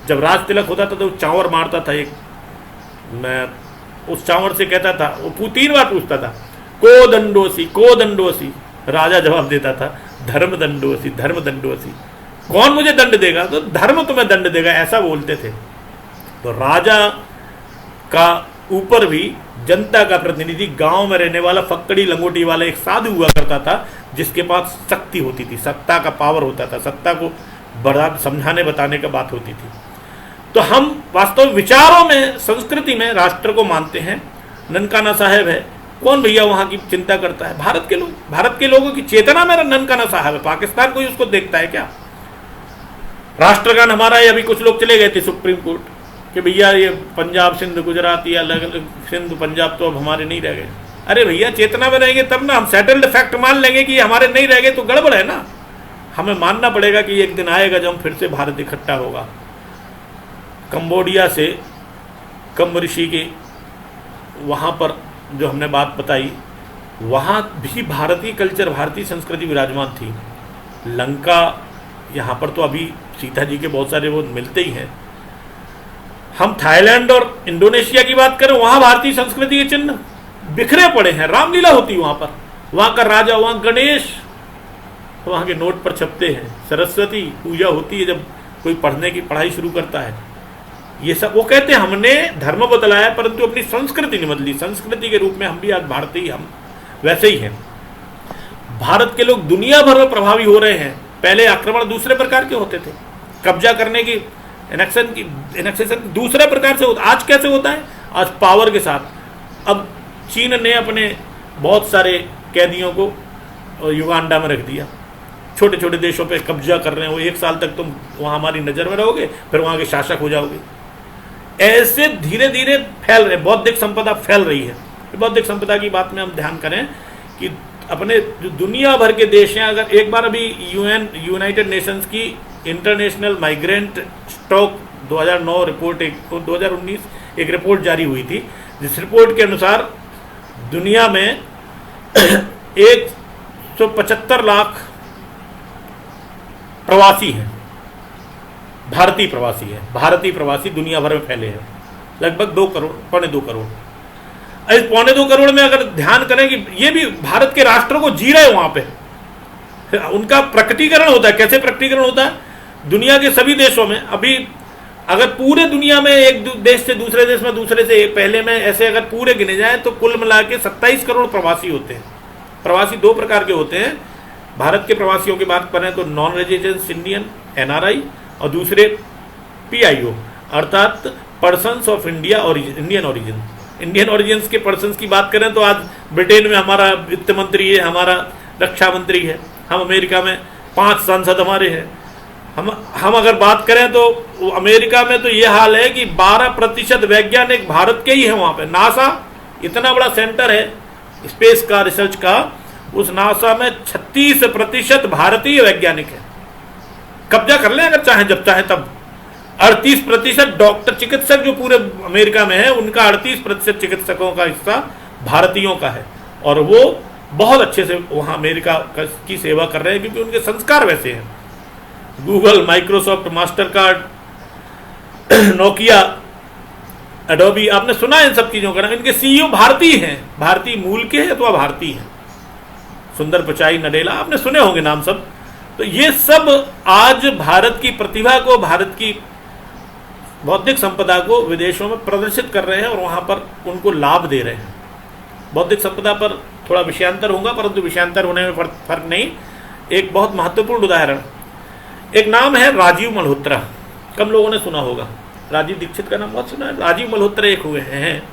जब राज तिलक होता था तो चांवर मारता था एक, मैं उस चांवर से कहता था, वो 3 बार पूछता था, को दंडोसी, को दंडोसी। राजा जवाब देता था, धर्म दंडोसी, धर्म दंडोसी। कौन मुझे दंड देगा? तो धर्म तुम्हें दंड देगा, ऐसा बोलते थे। तो राजा का ऊपर भी जनता का प्रतिनिधि, गांव में रहने वाला फक्कड़ी लंगोटी वाला एक साधु हुआ करता था, जिसके पास शक्ति होती थी, सत्ता का पावर होता था, सत्ता को बड़ा समझाने बताने का बात होती थी। तो हम वास्तव में विचारों में, संस्कृति में राष्ट्र को मानते हैं। ननकाना साहेब है, कौन भैया वहां की चिंता करता है? भारत के लोग, भारत के लोगों की चेतना में ननकाना साहब है। पाकिस्तान कोई उसको देखता है क्या? राष्ट्रगान हमारा है। अभी कुछ लोग चले गए थे सुप्रीम कोर्ट कि भैया ये पंजाब सिंध गुजरात या अलग अलग सिंध पंजाब तो अब हमारे नहीं रह गए। अरे भैया चेतना में रहेंगे तब ना। हम सेटल्ड फैक्ट मान लेंगे कि हमारे नहीं रह गए तो गड़बड़ है ना। हमें मानना पड़ेगा कि एक दिन आएगा जब हम फिर से भारत इकट्ठा होगा। कंबोडिया से कम्ब ऋषि के वहाँ पर जो हमने बात बताई, वहाँ भी भारतीय कल्चर, भारतीय संस्कृति विराजमान थी। लंका, यहाँ पर तो अभी सीता जी के बहुत सारे वो मिलते ही हैं। हम थाईलैंड और इंडोनेशिया की बात करें, वहाँ भारतीय संस्कृति के चिन्ह बिखरे पड़े हैं। रामलीला होती है वहाँ पर, वहाँ का राजा, वहाँ गणेश वहाँ के नोट पर छपते हैं। सरस्वती पूजा होती है जब कोई पढ़ने की पढ़ाई शुरू करता है। ये सब वो कहते हैं हमने धर्म बदला है परंतु अपनी संस्कृति नहीं बदली। संस्कृति के रूप में हम भी आज भारतीय, हम वैसे ही हैं। भारत के लोग दुनिया भर में प्रभावी हो रहे हैं। पहले आक्रमण दूसरे प्रकार के होते थे, कब्जा करने की, एनेक्सेशन दूसरे प्रकार से होता। आज कैसे होता है? आज पावर के साथ। अब चीन ने अपने बहुत सारे कैदियों को युगांडा में रख दिया। छोटे छोटे देशों पे कब्जा कर रहे हैं वो। 1 साल तक तुम वहाँ हमारी नज़र में रहोगे, फिर वहाँ के शासक हो जाओगे। ऐसे धीरे धीरे फैल रहे, बौद्धिक संपदा फैल रही है। बौद्धिक संपदा की बात में हम ध्यान करें कि अपने जो दुनिया भर के देश हैं, अगर एक बार अभी यूनाइटेड नेशंस की इंटरनेशनल माइग्रेंट स्टॉक 2009 रिपोर्ट, 2019 एक रिपोर्ट जारी हुई थी, जिस रिपोर्ट के अनुसार दुनिया में 175 लाख प्रवासी हैं, भारतीय प्रवासी है। भारतीय प्रवासी दुनिया भर में फैले हैं, लगभग 2 करोड़, 2.25 करोड़। इस 2.25 करोड़ में अगर ध्यान करें कि ये भी भारत के राष्ट्रों को जी रहे हैं, वहां पे उनका प्रकटीकरण होता है। कैसे प्रकटीकरण होता है? दुनिया के सभी देशों में अभी अगर पूरे दुनिया में एक देश से दूसरे देश में, दूसरे से पहले में, ऐसे अगर पूरे गिने जाए तो कुल मिला के 27 करोड़ प्रवासी होते हैं। प्रवासी 2 प्रकार के होते हैं। भारत के प्रवासियों की बात करें तो नॉन रेजिडेंस इंडियन, NRI, और दूसरे PIO अर्थात पर्सन्स ऑफ इंडिया और इंडियन ओरिजिन। इंडियन ओरिजिन्स के पर्सन्स की बात करें तो आज ब्रिटेन में हमारा वित्त मंत्री है, हमारा रक्षा मंत्री है। हम अमेरिका में 5 सांसद हमारे हैं। हम अगर बात करें तो अमेरिका में तो ये हाल है कि 12% वैज्ञानिक भारत के ही हैं। वहाँ पे नासा इतना बड़ा सेंटर है स्पेस का, रिसर्च का, उस नासा में 36% भारतीय वैज्ञानिक है। कब्जा कर लें अगर चाहें, जब चाहें तब। 38% डॉक्टर, चिकित्सक जो पूरे अमेरिका में है, उनका 38% चिकित्सकों का हिस्सा भारतीयों का है। और वो बहुत अच्छे से वहाँ अमेरिका की सेवा कर रहे हैं क्योंकि उनके संस्कार वैसे हैं। Google, Microsoft, master card, Nokia, Adobe, आपने सुना है इन सब चीज़ों का नाम। इनके CEO भारतीय हैं, भारतीय मूल के हैं अथवा भारतीय हैं। सुंदर पिचाई, नडेला, आपने सुने होंगे नाम सब। तो ये सब आज भारत की प्रतिभा को, भारत की बौद्धिक संपदा को विदेशों में प्रदर्शित कर रहे हैं और वहाँ पर उनको लाभ दे रहे हैं। बौद्धिक संपदा पर थोड़ा विषयांतर होगा, परंतु विषयांतर होने में फर्क नहीं। एक बहुत महत्वपूर्ण उदाहरण, एक नाम है राजीव मल्होत्रा, कम लोगों ने सुना होगा। राजीव दीक्षित का नाम बहुत सुना है। राजीव मल्होत्रा एक हुए हैं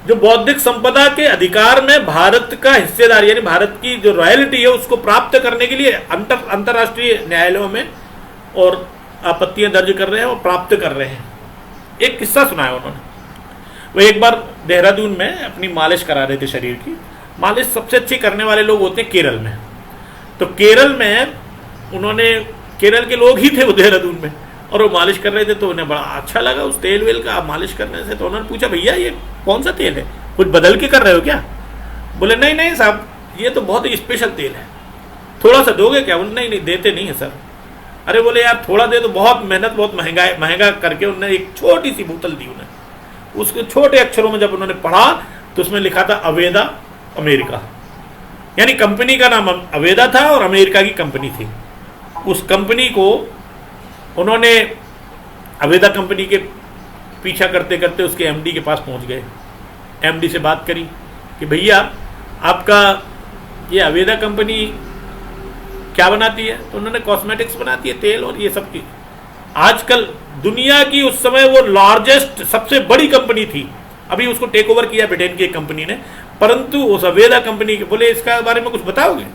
जो बौद्धिक संपदा के अधिकार में भारत का हिस्सेदार, यानी भारत की जो रॉयल्टी है उसको प्राप्त करने के लिए अंतर्राष्ट्रीय न्यायालयों में और आपत्तियां दर्ज कर रहे हैं और प्राप्त कर रहे हैं। एक किस्सा सुनाया उन्होंने। वो एक बार देहरादून में अपनी मालिश करा रहे थे शरीर की। मालिश सबसे अच्छी करने वाले लोग होते हैं केरल में। तो केरल में उन्होंने, केरल के लोग ही थे वो देहरादून में, और वो मालिश कर रहे थे तो उन्हें बड़ा अच्छा लगा उस तेल वेल का मालिश करने से। तो उन्होंने पूछा, भैया ये कौन सा तेल है, कुछ बदल के कर रहे हो क्या? बोले नहीं नहीं साहब, ये तो बहुत ही स्पेशल तेल है, थोड़ा सा दोगे क्या? बोले नहीं नहीं, देते नहीं है सर। अरे बोले यार थोड़ा दे, तो बहुत मेहनत, बहुत महंगा करके उन्होंने एक छोटी सी बोतल दी उन्हें। उसके छोटे अक्षरों में जब उन्होंने पढ़ा तो उसमें लिखा था अवेदा अमेरिका, यानी कंपनी का नाम अवेदा था और अमेरिका की कंपनी थी। उस कंपनी को उन्होंने, अवेदा कंपनी के पीछा करते करते उसके MD के पास पहुंच गए। MD से बात करी कि भैया आपका ये अवेदा कंपनी क्या बनाती है? तो उन्होंने कॉस्मेटिक्स बनाती है, तेल और ये सब की। आजकल दुनिया की उस समय वो लार्जेस्ट सबसे बड़ी कंपनी थी, अभी उसको टेक ओवर किया ब्रिटेन की एक कंपनी ने, परंतु उस अवेदा कंपनी के बोले इसका बारे में कुछ बताओगे?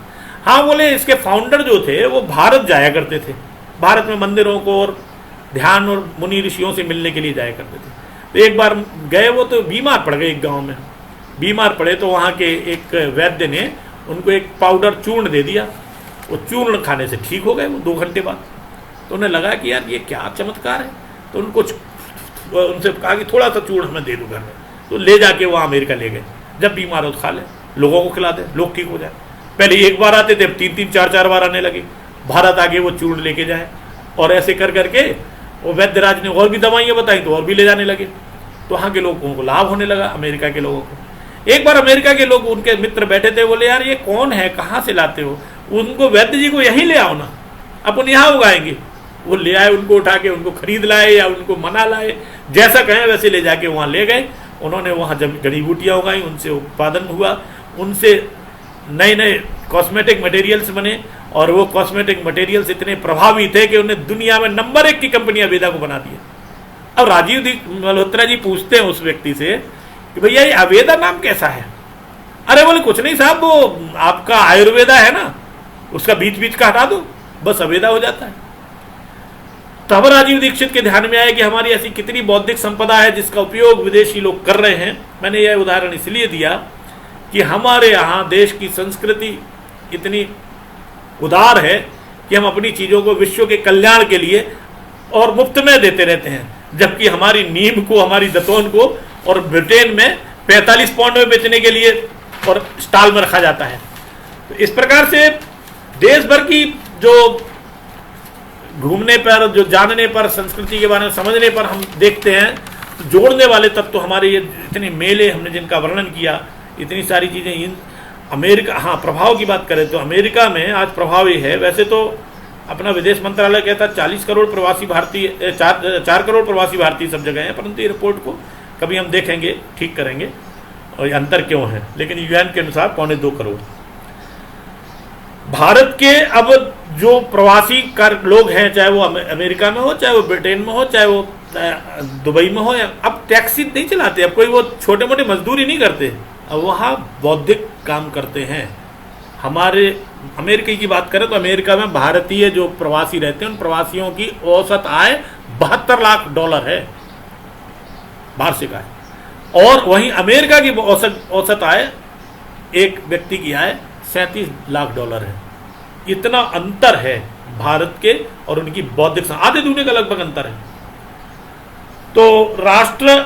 हाँ, बोले इसके फाउंडर जो थे वो भारत जाया करते थे, भारत में मंदिरों को और ध्यान और मुनि ऋषियों से मिलने के लिए जाया करते थे। तो एक बार गए वो तो बीमार पड़ गए, एक गांव में बीमार पड़े तो वहाँ के एक वैद्य ने उनको एक पाउडर चूर्ण दे दिया, वो चूर्ण खाने से ठीक हो गए वो 2 घंटे बाद। तो उन्हें लगा कि यार ये क्या चमत्कार है, तो उनसे कहा कि थोड़ा सा चूर्ण हमें दे दो घर में, तो ले जाके वहाँ अमेरिका ले गए, जब बीमार हो तो खा ले, लोगों को खिला दे, लोग ठीक हो जाए। पहले एक बार आते थे, 3-3 4-4 बार आने लगे, भारत आगे वो चूर्ण लेके जाए, और ऐसे कर करके वो वैद्यराज ने और भी दवाइयाँ बताई तो और भी ले जाने लगे, तो वहाँ के लोगों को लाभ होने लगा, अमेरिका के लोगों को। एक बार अमेरिका के लोग, उनके मित्र बैठे थे, बोले यार ये कौन है, कहाँ से लाते हो? उनको वैद्य जी को यहीं ले आओ ना, अपन यहाँ उगाएंगे। वो ले आए, उनको उठा के उनको खरीद लाए या उनको मना लाए, जैसा कहें वैसे ले जाके वहाँ ले गए। उन्होंने वहाँ जब जड़ी बूटियाँ उगाई, उनसे उत्पादन हुआ, उनसे नए नए कॉस्मेटिक मटेरियल्स बने, और वो कॉस्मेटिक मटेरियल्स इतने प्रभावी थे कि उन्हें दुनिया में नंबर 1 की कंपनी अवेदा को बना दिया। अब राजीव मल्होत्रा जी पूछते हैं उस व्यक्ति से कि भैया ये अवेदा नाम कैसा है? अरे बोले कुछ नहीं साहब, वो आपका आयुर्वेदा है ना, उसका बीच बीच का हटा दो, बस अवेदा हो जाता है। तब राजीव दीक्षित के ध्यान में आया कि हमारी ऐसी कितनी बौद्धिक संपदा है जिसका उपयोग विदेशी लोग कर रहे हैं। मैंने यह उदाहरण इसलिए दिया कि हमारे यहाँ देश की संस्कृति इतनी उदार है कि हम अपनी चीज़ों को विश्व के कल्याण के लिए और मुफ्त में देते रहते हैं, जबकि हमारी नीम को, हमारी दतोन को और ब्रिटेन में 45 पाउंड में बेचने के लिए और स्टॉल में रखा जाता है। तो इस प्रकार से देश भर की जो घूमने पर, जो जानने पर, संस्कृति के बारे में समझने पर हम देखते हैं, तो जोड़ने वाले तब तो हमारे ये इतने मेले हमने जिनका वर्णन किया, इतनी सारी चीज़ें। इन अमेरिका, हाँ प्रभाव की बात करें तो अमेरिका में आज प्रभाव ये है, वैसे तो अपना विदेश मंत्रालय कहता है 40 करोड़ प्रवासी भारतीय, 4 करोड़ प्रवासी भारतीय सब जगह हैं, परंतु ये रिपोर्ट को कभी हम देखेंगे, ठीक करेंगे और ये अंतर क्यों है। लेकिन यूएन के अनुसार 2.25 करोड़ भारत के अब जो प्रवासी लोग हैं, चाहे वो अमेरिका में हो, चाहे वो ब्रिटेन में हो, चाहे वो दुबई में हो, अब टैक्सी नहीं चलाते, अब कोई वो छोटे मोटे मजदूरी नहीं करते, अब वहाँ बौद्धिक काम करते हैं। हमारे अमेरिका की बात करें तो अमेरिका में भारतीय जो प्रवासी रहते हैं, उन प्रवासियों की औसत आय $72 लाख है, वार्षिक आय, और वहीं अमेरिका की औसत आय, एक व्यक्ति की आय $37 लाख है। इतना अंतर है भारत के और उनकी बौद्धिक, आधे दूने का लगभग अंतर है। तो राष्ट्र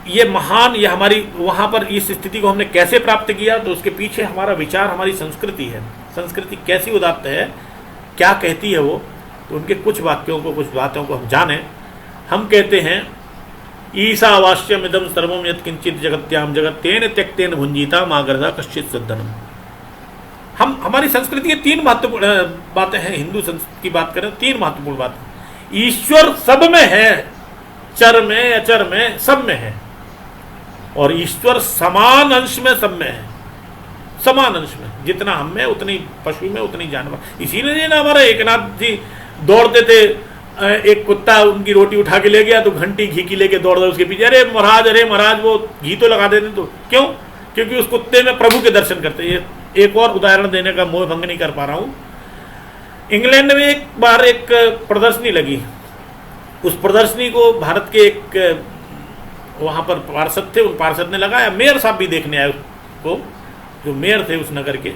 ये महान, ये हमारी वहाँ पर इस स्थिति को हमने कैसे प्राप्त किया, तो उसके पीछे हमारा विचार, हमारी संस्कृति है। संस्कृति कैसी उदात्त है, क्या कहती है वो, तो उनके कुछ वाक्यों को, कुछ बातों को हम जाने। हम कहते हैं ईशावास्यम इदम सर्वम यत् किंचित जगत्याम जगत्तेन त्यक्तेन भुंजीता मागर्धा कश्चित सद्दनम। हमारी संस्कृति के 3 महत्वपूर्ण बातें हैं। हिंदू संस्कृति की बात करें, 3 महत्वपूर्ण बातें। ईश्वर सब में है, चर में अचर में सब में है, और ईश्वर समान अंश में सब में है, समान अंश में, जितना हम में उतनी पशु में उतनी जानवर। इसीलिए ना हमारा एकनाथ जी दौड़ते थे, एक कुत्ता उनकी रोटी उठा के ले गया तो घंटी घी की लेके दौड़ उसके पीछे, अरे महाराज वो घी तो लगा देते। तो क्यों? क्योंकि उस कुत्ते में प्रभु के दर्शन करते। ये एक और उदाहरण देने का मोह भंग नहीं कर पा रहा हूँ। इंग्लैंड में एक बार एक प्रदर्शनी लगी, उस प्रदर्शनी को भारत के एक वहाँ पर पार्षद थे, उन पार्षद ने लगाया, मेयर साहब भी देखने आए उसको, जो मेयर थे उस नगर के,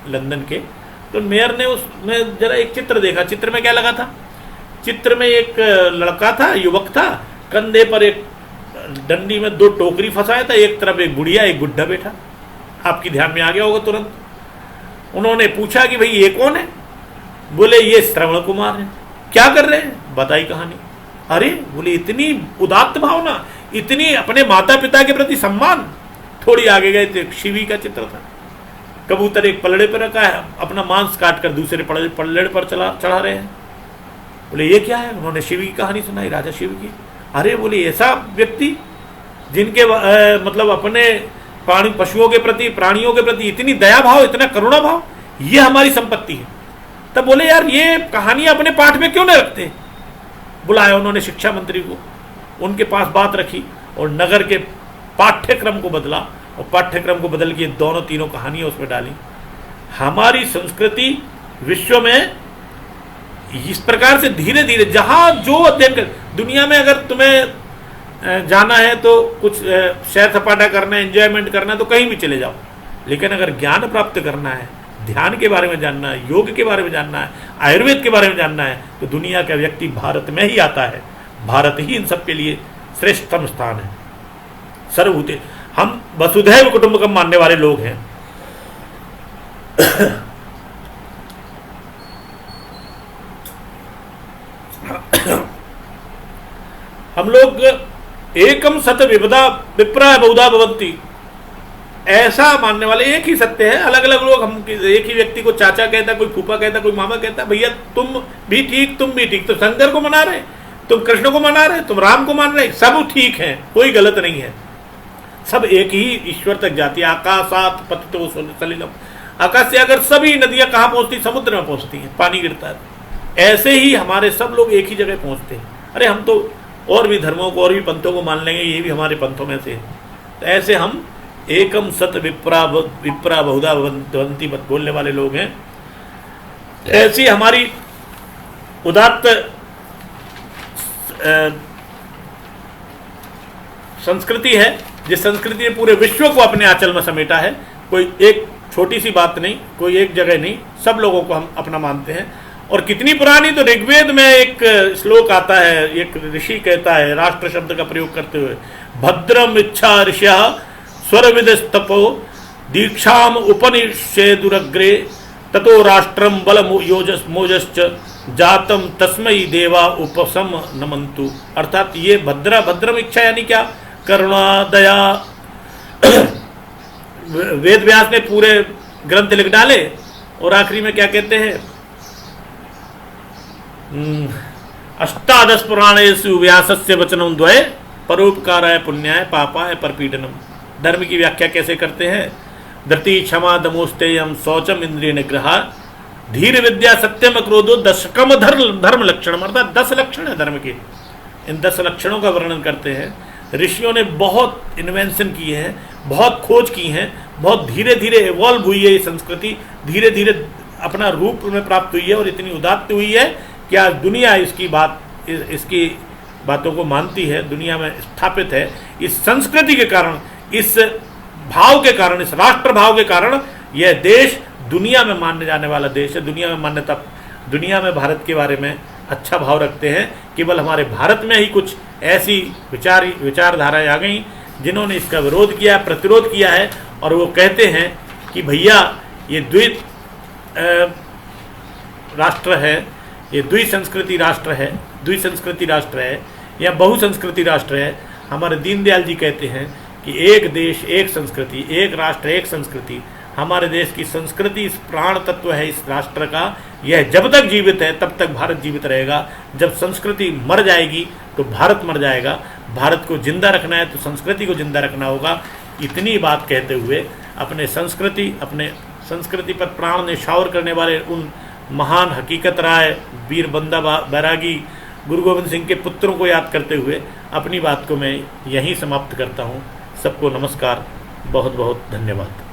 लंदन के। तो मेयर ने उसमें जरा एक चित्र देखा। चित्र में क्या लगा था? चित्र में एक लड़का था, युवक था, कंधे पर एक डंडी में 2 टोकरी फंसाया था, एक तरफ एक बुढ़िया, एक बुढ़ा बैठा। आपकी ध्यान में आ गया होगा तुरंत। उन्होंने पूछा कि भाई ये कौन है? बोले ये श्रवण कुमार है। क्या कर रहे हैं? बताई कहानी। अरे बोले इतनी उदात्त भावना, इतनी अपने माता पिता के प्रति सम्मान। थोड़ी आगे गए तो शिवी का चित्र था, कबूतर एक पलड़े पर रखा है, अपना मांस काट कर दूसरे पलड़े पर चढ़ा रहे हैं। बोले ये क्या है? उन्होंने शिव की कहानी सुनाई, राजा शिव की। अरे बोले ऐसा व्यक्ति जिनके मतलब अपने पशुओं के प्रति, प्राणियों के प्रति इतनी दया भाव, इतना करुणा भाव, ये हमारी संपत्ति है। तब बोले यार ये कहानियां अपने पाठ में क्यों नहीं रखते। बुलाया उन्होंने शिक्षा मंत्री को, उनके पास बात रखी और नगर के पाठ्यक्रम को बदला और पाठ्यक्रम को बदल के दोनों तीनों कहानियां उसमें डाली। हमारी संस्कृति विश्व में इस प्रकार से धीरे धीरे जहां जो अध्ययन कर, दुनिया में अगर तुम्हें जाना है तो कुछ सैर सपाटा करना है, एंजॉयमेंट करना है तो कहीं भी चले जाओ, लेकिन अगर ज्ञान प्राप्त करना है, ध्यान के बारे में जानना है, योग के बारे में जानना है, आयुर्वेद के बारे में जानना है, तो दुनिया का व्यक्ति भारत में ही आता है। भारत ही इन सब के लिए श्रेष्ठतम स्थान है। सर्वभूते हम वसुधैव कुटुंबकम मानने वाले लोग हैं। हम लोग एकम सत विपदा विप्रा बहुधा भवन्ति ऐसा मानने वाले, एक ही सत्य है। अलग अलग लोग, हम एक ही व्यक्ति को चाचा कहता, कोई फूफा कहता, कोई मामा कहता, भैया तुम भी ठीक, तुम भी ठीक। तो शंकर को मना रहे, तुम कृष्ण को मना रहे, तुम राम को मान रहे, सब ठीक है, कोई गलत नहीं है, सब एक ही ईश्वर तक जाती है। आकाशात पतितो सलिलम, आकाश से अगर सभी नदियां कहाँ पहुंचती, समुद्र में पहुंचती हैं, पानी गिरता है। ऐसे ही हमारे सब लोग एक ही जगह पहुंचते हैं। अरे हम तो और भी धर्मों को और भी पंथों को मान लेंगे, ये भी हमारे पंथों में से है। तो ऐसे हम एकम सत विप्रा बहुधा भवन्ति मत बोलने वाले लोग हैं। ऐसी हमारी उदात्त संस्कृति है, जिस संस्कृति ने पूरे विश्व को अपने आंचल में समेटा है। कोई एक छोटी सी बात नहीं, कोई एक जगह नहीं, सब लोगों को हम अपना मानते हैं। और कितनी पुरानी, तो ऋग्वेद में एक श्लोक आता है, एक ऋषि कहता है राष्ट्र शब्द का प्रयोग करते हुए, भद्रम इच्छा ऋषिः स्वरविदस्तपो दीक्षाम उपनिषेदुरग्रे ततो राष्ट्रम बल मोजश्च जातम तस्मई देवा उपसम नमंतु। अर्थात ये भद्रम इच्छा यानी क्या, करुणा दया। वेद व्यास ने पूरे ग्रंथ लिख डाले और आखिरी में क्या कहते हैं, अष्टादश पुराणेषु व्यासस्य वचनं द्वये परोपकाराय पुण्याय पापाय परपीडनम। धर्म की व्याख्या कैसे करते हैं, धृति क्षमा दमोस्तेयम शौचम इंद्रिय निग्रह धीर विद्या सत्यम अक्रोधो दशकम धर्म लक्षणम। अर्थात 10 लक्षण है धर्म के। इन 10 लक्षणों का वर्णन करते हैं। ऋषियों ने बहुत इन्वेंशन किए हैं, बहुत खोज की हैं, बहुत धीरे धीरे इवॉल्व हुई है ये संस्कृति, धीरे धीरे अपना रूप में प्राप्त हुई है और इतनी उदात्त हुई है कि आज दुनिया इसकी बातों को मानती है, दुनिया में स्थापित है। इस संस्कृति के कारण, इस भाव के कारण, इस राष्ट्र भाव के कारण यह देश दुनिया में मानने जाने वाला देश है। दुनिया में मान्यता, दुनिया में भारत के बारे में अच्छा भाव रखते हैं। केवल हमारे भारत में ही कुछ ऐसी विचारधाराएं आ गई जिन्होंने इसका विरोध किया, प्रतिरोध किया है, और वो कहते हैं कि भैया ये राष्ट्र है, ये द्विसंस्कृति राष्ट्र है, द्विसंस्कृति राष्ट्र है या बहुसंस्कृति राष्ट्र है। हमारे दीनदयाल जी कहते हैं कि एक देश एक संस्कृति, एक राष्ट्र एक संस्कृति। हमारे देश की संस्कृति इस प्राण तत्व है इस राष्ट्र का। यह जब तक जीवित है तब तक भारत जीवित रहेगा। जब संस्कृति मर जाएगी तो भारत मर जाएगा। भारत को जिंदा रखना है तो संस्कृति को जिंदा रखना होगा। इतनी बात कहते हुए अपने संस्कृति पर प्राण न्यौछावर करने वाले उन महान हकीकत राय, वीर बंदा बैरागी, गुरु गोविंद सिंह के पुत्रों को याद करते हुए अपनी बात को मैं यहीं समाप्त करता हूँ। सबको नमस्कार, बहुत बहुत धन्यवाद।